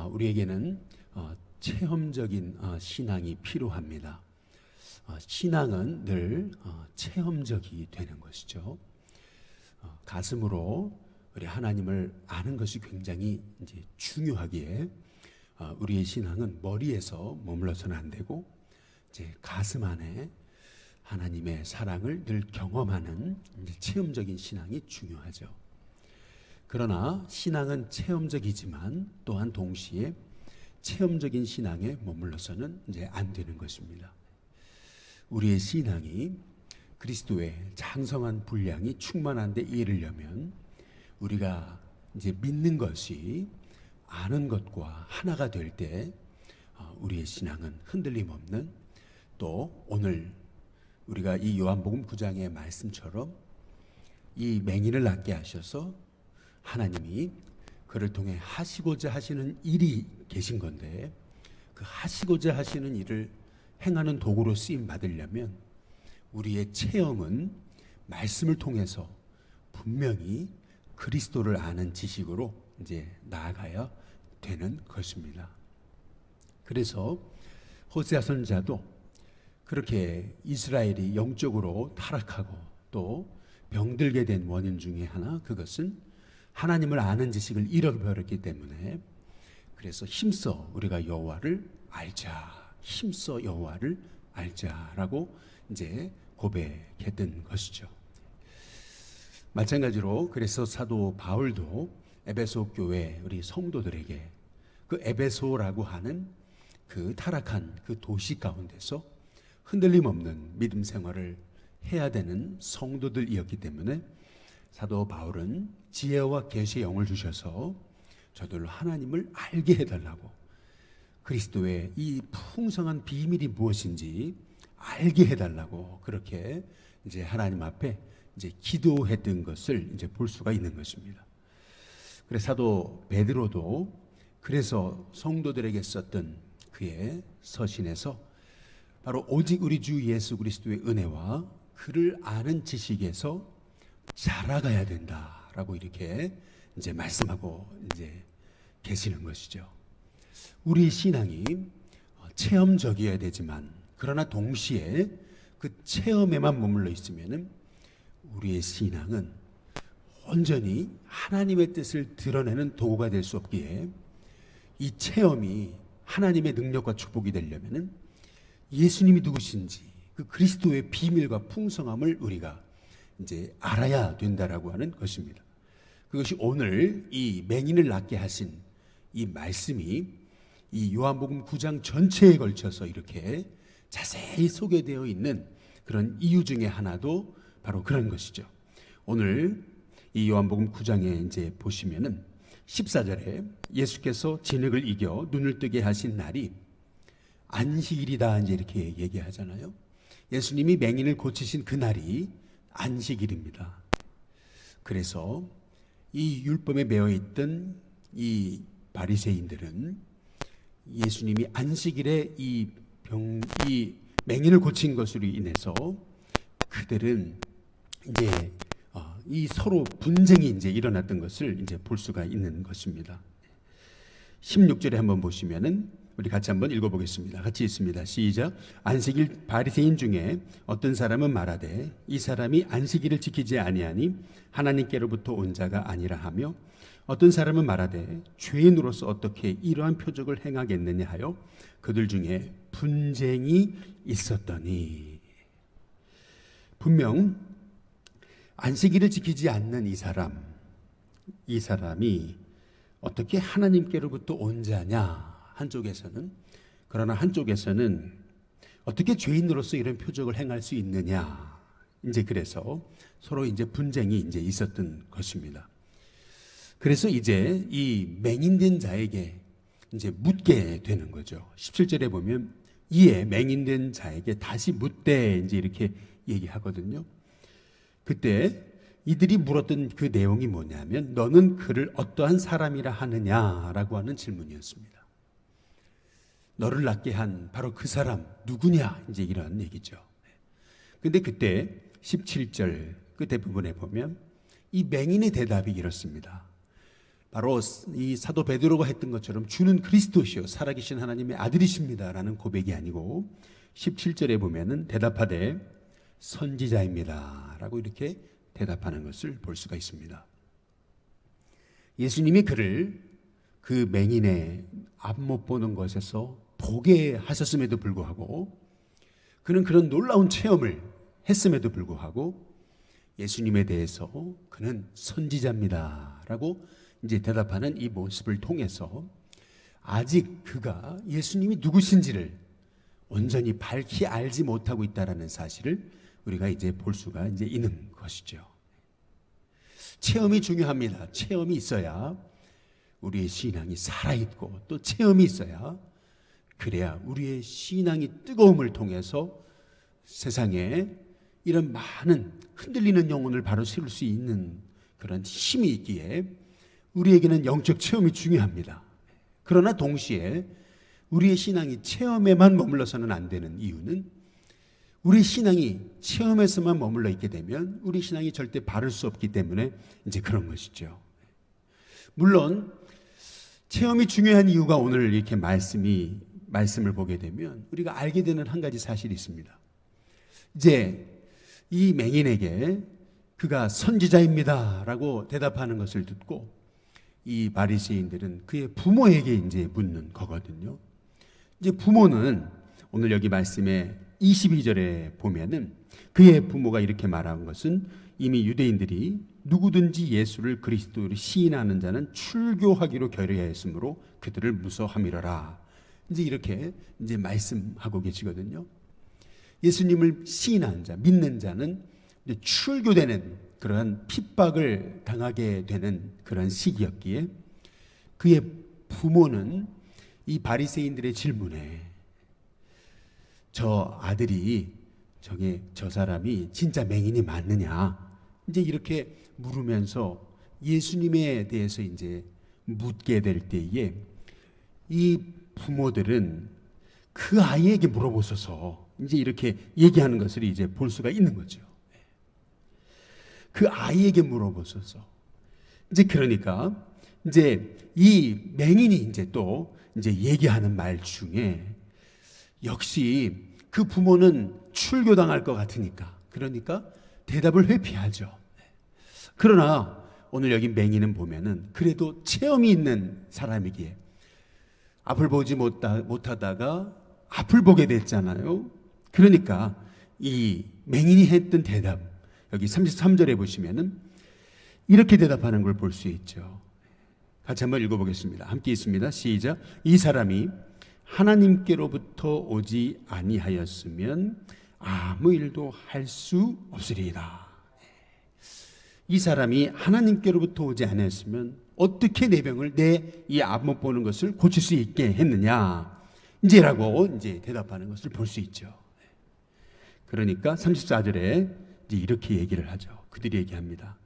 우리에게는 체험적인 신앙이 필요합니다. 신앙은 늘 체험적이 되는 것이죠. 가슴으로 우리 하나님을 아는 것이 굉장히 이제 중요하기에 우리의 신앙은 머리에서 머물러서는 안 되고 이제 가슴 안에 하나님의 사랑을 늘 경험하는 이제 체험적인 신앙이 중요하죠. 그러나 신앙은 체험적이지만 또한 동시에 체험적인 신앙에 머물러서는 이제 안 되는 것입니다. 우리의 신앙이 그리스도의 장성한 분량이 충만한 데 이르려면 우리가 이제 믿는 것이 아는 것과 하나가 될 때 우리의 신앙은 흔들림 없는, 또 오늘 우리가 이 요한복음 9장의 말씀처럼 이 맹인을 낫게 하셔서 하나님이 그를 통해 하시고자 하시는 일이 계신 건데, 그 하시고자 하시는 일을 행하는 도구로 쓰임 받으려면 우리의 체험은 말씀을 통해서 분명히 그리스도를 아는 지식으로 이제 나아가야 되는 것입니다. 그래서 호세아 선지자도 그렇게 이스라엘이 영적으로 타락하고 또 병들게 된 원인 중에 하나, 그것은 하나님을 아는 지식을 잃어버렸기 때문에, 그래서 힘써 우리가 여호와를 알자, 힘써 여호와를 알자라고 이제 고백했던 것이죠. 마찬가지로 그래서 사도 바울도 에베소 교회 우리 성도들에게 그 에베소라고 하는 그 타락한 그 도시 가운데서 흔들림 없는 믿음 생활을 해야 되는 성도들이었기 때문에 사도 바울은 지혜와 계시의 영을 주셔서 저들로 하나님을 알게 해달라고, 그리스도의 이 풍성한 비밀이 무엇인지 알게 해달라고 그렇게 이제 하나님 앞에 이제 기도했던 것을 이제 볼 수가 있는 것입니다. 그래서 사도 베드로도 그래서 성도들에게 썼던 그의 서신에서 바로 오직 우리 주 예수 그리스도의 은혜와 그를 아는 지식에서 자라가야 된다라고 이렇게 이제 말씀하고 이제 계시는 것이죠. 우리 신앙이 체험적이어야 되지만, 그러나 동시에 그 체험에만 머물러 있으면은 우리의 신앙은 온전히 하나님의 뜻을 드러내는 도구가 될 수 없기에, 이 체험이 하나님의 능력과 축복이 되려면은 예수님이 누구신지 그 그리스도의 비밀과 풍성함을 우리가 이제 알아야 된다라고 하는 것입니다. 그것이 오늘 이 맹인을 낫게 하신 이 말씀이 이 요한복음 9장 전체에 걸쳐서 이렇게 자세히 소개되어 있는 그런 이유 중에 하나도 바로 그런 것이죠. 오늘 이 요한복음 9장에 이제 보시면은 14절에 예수께서 진흙을 이겨 눈을 뜨게 하신 날이 안식일이다 이제 이렇게 얘기하잖아요. 예수님이 맹인을 고치신 그 날이 안식일입니다. 그래서 이 율법에 매여 있던 이 바리새인들은 예수님이 안식일에 이 맹인을 고친 것으로 인해서 그들은 이제 이 서로 분쟁이 이제 일어났던 것을 이제 볼 수가 있는 것입니다. 16절에 한번 보시면은 우리 같이 한번 읽어보겠습니다. 같이 있습니다. 시작. 안식일 바리새인 중에 어떤 사람은 말하되 이 사람이 안식일을 지키지 아니하니 하나님께로부터 온 자가 아니라 하며, 어떤 사람은 말하되 죄인으로서 어떻게 이러한 표적을 행하겠느냐 하여 그들 중에 분쟁이 있었더니, 분명 안식일을 지키지 않는 이 사람이 어떻게 하나님께로부터 온 자냐 한쪽에서는, 그러나 한쪽에서는 어떻게 죄인으로서 이런 표적을 행할 수 있느냐, 이제 그래서 서로 이제 분쟁이 이제 있었던 것입니다. 그래서 이제 이 맹인된 자에게 이제 묻게 되는 거죠. 17절에 보면 이에 맹인된 자에게 다시 묻되 이제 이렇게 얘기하거든요. 그때 이들이 물었던 그 내용이 뭐냐면, 너는 그를 어떠한 사람이라 하느냐라고 하는 질문이었습니다. 너를 낫게 한 바로 그 사람 누구냐, 이제 이런 얘기죠. 근데 그때 17절 끝에 부분에 보면 이 맹인의 대답이 이렇습니다. 바로 이 사도 베드로가 했던 것처럼 주는 그리스도시요 살아계신 하나님의 아들이십니다라는 고백이 아니고 17절에 보면은 대답하되 선지자입니다라고 이렇게 대답하는 것을 볼 수가 있습니다. 예수님이 그를 그 맹인의 앞 못 보는 것에서 보게 하셨음에도 불구하고 그는 그런 놀라운 체험을 했음에도 불구하고 예수님에 대해서 그는 선지자입니다라고 이제 대답하는 이 모습을 통해서 아직 그가 예수님이 누구신지를 온전히 밝히 알지 못하고 있다라는 사실을 우리가 이제 볼 수가 이제 있는 것이죠. 체험이 중요합니다. 체험이 있어야 우리의 신앙이 살아있고 또 체험이 있어야 그래야 우리의 신앙이 뜨거움을 통해서 세상에 이런 많은 흔들리는 영혼을 바로 세울 수 있는 그런 힘이 있기에 우리에게는 영적 체험이 중요합니다. 그러나 동시에 우리의 신앙이 체험에만 머물러서는 안 되는 이유는 우리 신앙이 체험에서만 머물러 있게 되면 우리 신앙이 절대 바를 수 없기 때문에 이제 그런 것이죠. 물론 체험이 중요한 이유가 오늘 이렇게 말씀을 보게 되면 우리가 알게 되는 한 가지 사실이 있습니다. 이제 이 맹인에게 그가 선지자입니다라고 대답하는 것을 듣고 이 바리새인들은 그의 부모에게 이제 묻는 거거든요. 이제 부모는 오늘 여기 말씀에 22절에 보면은 그의 부모가 이렇게 말한 것은 이미 유대인들이 누구든지 예수를 그리스도로 시인하는 자는 출교하기로 결의하였으므로 그들을 무서워함이러라. 이제 이렇게 이제 말씀하고 계시거든요. 예수님을 시인하는 자, 믿는 자는 이제 출교되는 그러한 핍박을 당하게 되는 그런 시기였기에 그의 부모는 이 바리새인들의 질문에 저 아들이 저 사람이 진짜 맹인이 맞느냐 이제 이렇게 물으면서 예수님에 대해서 이제 묻게 될 때에 이 부모들은 그 아이에게 물어보소서 이제 이렇게 얘기하는 것을 이제 볼 수가 있는 거죠. 그 아이에게 물어보소서. 이제 그러니까 이제 이 맹인이 이제 또 이제 얘기하는 말 중에 역시 그 부모는 출교당할 것 같으니까 그러니까 대답을 회피하죠. 그러나 오늘 여기 맹인은 보면은 그래도 체험이 있는 사람이기에 앞을 보지 못하다가 앞을 보게 됐잖아요. 그러니까 이 맹인이 했던 대답 여기 33절에 보시면은 이렇게 대답하는 걸 볼 수 있죠. 같이 한번 읽어보겠습니다. 함께 있습니다. 시작. 이 사람이 하나님께로부터 오지 아니하였으면 아무 일도 할 수 없으리이다. 이 사람이 하나님께로부터 오지 아니했으면 어떻게 내 병을 내 이 앞 못 보는 것을 고칠 수 있게 했느냐 이제라고 이제 대답하는 것을 볼 수 있죠. 그러니까 34절에 이제 이렇게 얘기를 하죠. 그들이 얘기합니다.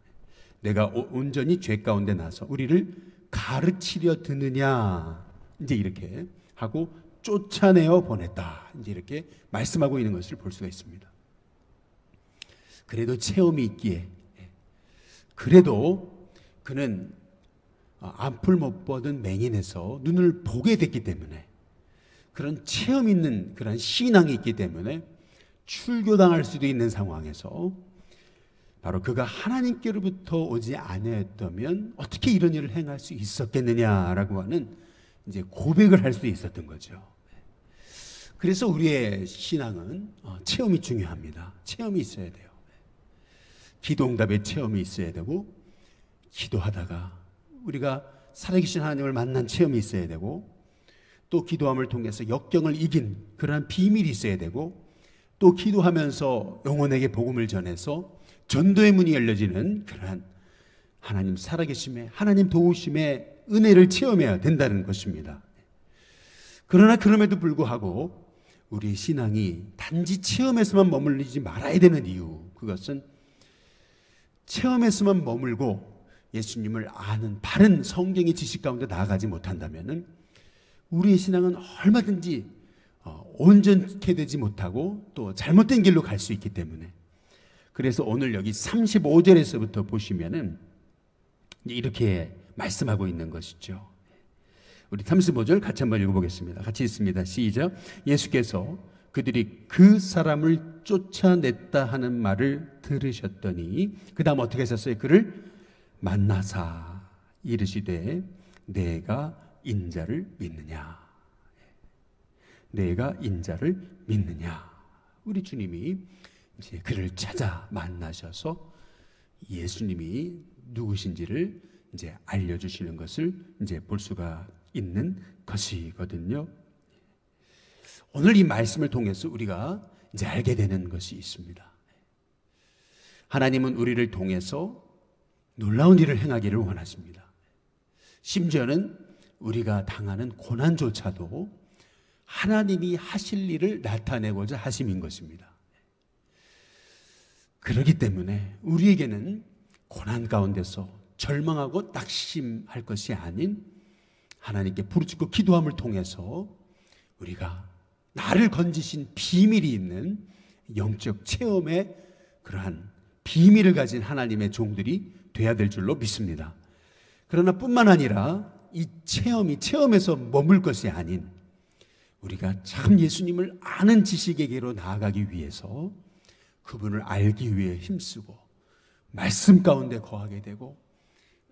내가 온전히 죄 가운데 나서 우리를 가르치려 드느냐 이제 이렇게 하고 쫓아내어 보냈다 이제 이렇게 말씀하고 있는 것을 볼 수가 있습니다. 그래도 체험이 있기에 그래도 그는 앞을 못 보던 맹인에서 눈을 보게 됐기 때문에 그런 체험 있는 그런 신앙이 있기 때문에 출교당할 수도 있는 상황에서 바로 그가 하나님께로부터 오지 아니었다면 어떻게 이런 일을 행할 수 있었겠느냐라고 하는 이제 고백을 할 수 있었던 거죠. 그래서 우리의 신앙은 체험이 중요합니다. 체험이 있어야 돼요. 기도응답의 체험이 있어야 되고 기도하다가 우리가 살아계신 하나님을 만난 체험이 있어야 되고 또 기도함을 통해서 역경을 이긴 그러한 비밀이 있어야 되고 또 기도하면서 영혼에게 복음을 전해서 전도의 문이 열려지는 그러한 하나님 살아계심의 하나님 도우심의 은혜를 체험해야 된다는 것입니다. 그러나 그럼에도 불구하고 우리의 신앙이 단지 체험에서만 머물리지 말아야 되는 이유 그것은 체험에서만 머물고 예수님을 아는 바른 성경의 지식 가운데 나아가지 못한다면 우리의 신앙은 얼마든지 온전케 되지 못하고 또 잘못된 길로 갈 수 있기 때문에 그래서 오늘 여기 35절에서부터 보시면은 이렇게 말씀하고 있는 것이죠. 우리 35절 같이 한번 읽어보겠습니다. 같이 읽습니다. 시작. 예수께서 그들이 그 사람을 쫓아냈다 하는 말을 들으셨더니 그 다음 어떻게 하셨어요? 그를 만나사 이르시되 내가 인자를 믿느냐? 내가 인자를 믿느냐? 우리 주님이 이제 그를 찾아 만나셔서 예수님이 누구신지를 이제 알려주시는 것을 이제 볼 수가 있는 것이거든요. 오늘 이 말씀을 통해서 우리가 이제 알게 되는 것이 있습니다. 하나님은 우리를 통해서 놀라운 일을 행하기를 원하십니다. 심지어는 우리가 당하는 고난조차도 하나님이 하실 일을 나타내고자 하심인 것입니다. 그렇기 때문에 우리에게는 고난 가운데서 절망하고 낙심할 것이 아닌 하나님께 부르짖고 기도함을 통해서 우리가 나를 건지신 비밀이 있는 영적 체험의 그러한 비밀을 가진 하나님의 종들이 돼야 될 줄로 믿습니다. 그러나 뿐만 아니라 이 체험에서 머물 것이 아닌 우리가 참 예수님을 아는 지식에게로 나아가기 위해서 그분을 알기 위해 힘쓰고 말씀 가운데 거하게 되고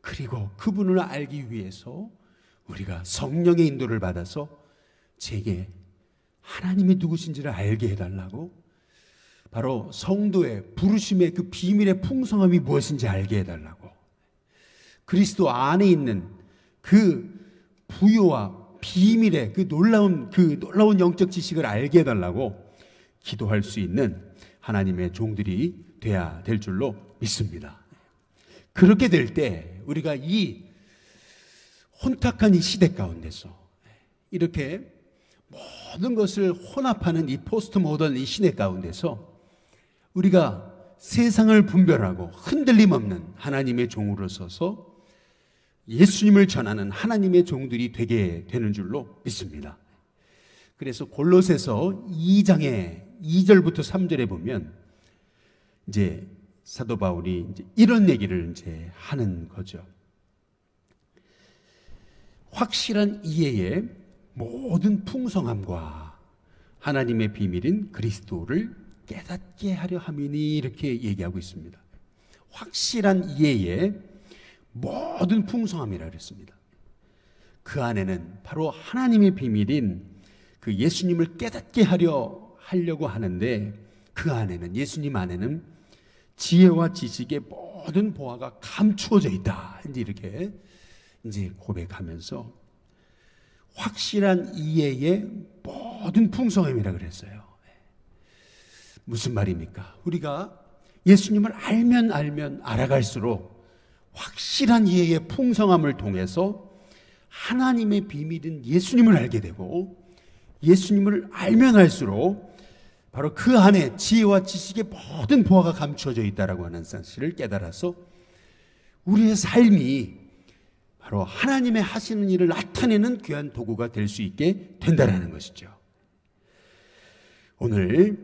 그리고 그분을 알기 위해서 우리가 성령의 인도를 받아서 제게 하나님이 누구신지를 알게 해달라고 바로 성도의 부르심의 그 비밀의 풍성함이 무엇인지 알게 해달라고 그리스도 안에 있는 그 부요와 비밀의 그 놀라운 영적 지식을 알게 해달라고 기도할 수 있는 하나님의 종들이 돼야 될 줄로 믿습니다. 그렇게 될 때 우리가 이 혼탁한 이 시대 가운데서 이렇게 모든 것을 혼합하는 이 포스트 모던 이 시대 가운데서 우리가 세상을 분별하고 흔들림 없는 하나님의 종으로 서서 예수님을 전하는 하나님의 종들이 되게 되는 줄로 믿습니다. 그래서 골로새서 2장의 2절부터 3절에 보면 이제 사도 바울이 이제 이런 얘기를 이제 하는 거죠. 확실한 이해의 모든 풍성함과 하나님의 비밀인 그리스도를 깨닫게 하려 함이니 이렇게 얘기하고 있습니다. 확실한 이해의 모든 풍성함이라 그랬습니다. 그 안에는 바로 하나님의 비밀인 그 예수님을 깨닫게 하려고 하는데 그 안에는 예수님 안에는 지혜와 지식의 모든 보화가 감추어져 있다. 이렇게 이제 고백하면서 확실한 이해의 모든 풍성함이라 그랬어요. 무슨 말입니까? 우리가 예수님을 알면 알아갈수록 확실한 이해의 풍성함을 통해서 하나님의 비밀인 예수님을 알게 되고 예수님을 알면 알수록 바로 그 안에 지혜와 지식의 모든 보화가 감추어져 있다라고 하는 사실을 깨달아서 우리의 삶이 바로 하나님의 하시는 일을 나타내는 귀한 도구가 될 수 있게 된다라는 것이죠. 오늘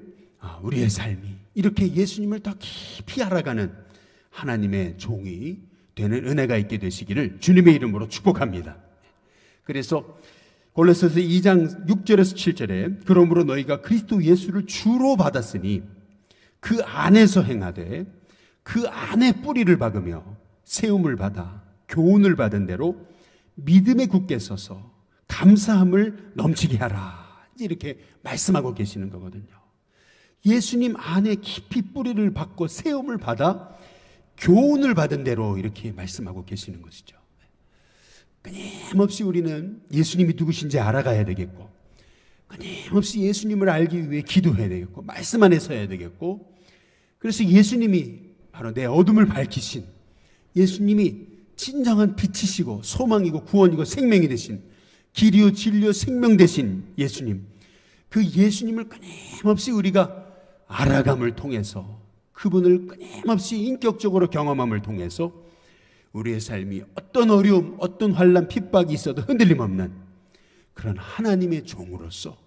우리의 삶이 이렇게 예수님을 더 깊이 알아가는 하나님의 종이 되는 은혜가 있게 되시기를 주님의 이름으로 축복합니다. 그래서 골로새서 2장 6절에서 7절에 그러므로 너희가 그리스도 예수를 주로 받았으니 그 안에서 행하되 그 안에 뿌리를 박으며 세움을 받아 교훈을 받은 대로 믿음에 굳게 서서 감사함을 넘치게 하라. 이렇게 말씀하고 계시는 거거든요. 예수님 안에 깊이 뿌리를 박고 세움을 받아 교훈을 받은 대로 이렇게 말씀하고 계시는 것이죠. 끊임없이 우리는 예수님이 누구신지 알아가야 되겠고 끊임없이 예수님을 알기 위해 기도해야 되겠고 말씀 안에 서야 되겠고 그래서 예수님이 바로 내 어둠을 밝히신 예수님이 진정한 빛이시고 소망이고 구원이고 생명이 되신 길이요 진리요 생명 되신 예수님 그 예수님을 끊임없이 우리가 알아감을 통해서 그분을 끊임없이 인격적으로 경험함을 통해서 우리의 삶이 어떤 어려움, 어떤 환난, 핍박이 있어도 흔들림 없는 그런 하나님의 종으로서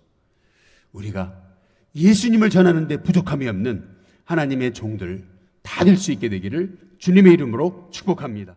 우리가 예수님을 전하는 데 부족함이 없는 하나님의 종들 다 될 수 있게 되기를 주님의 이름으로 축복합니다.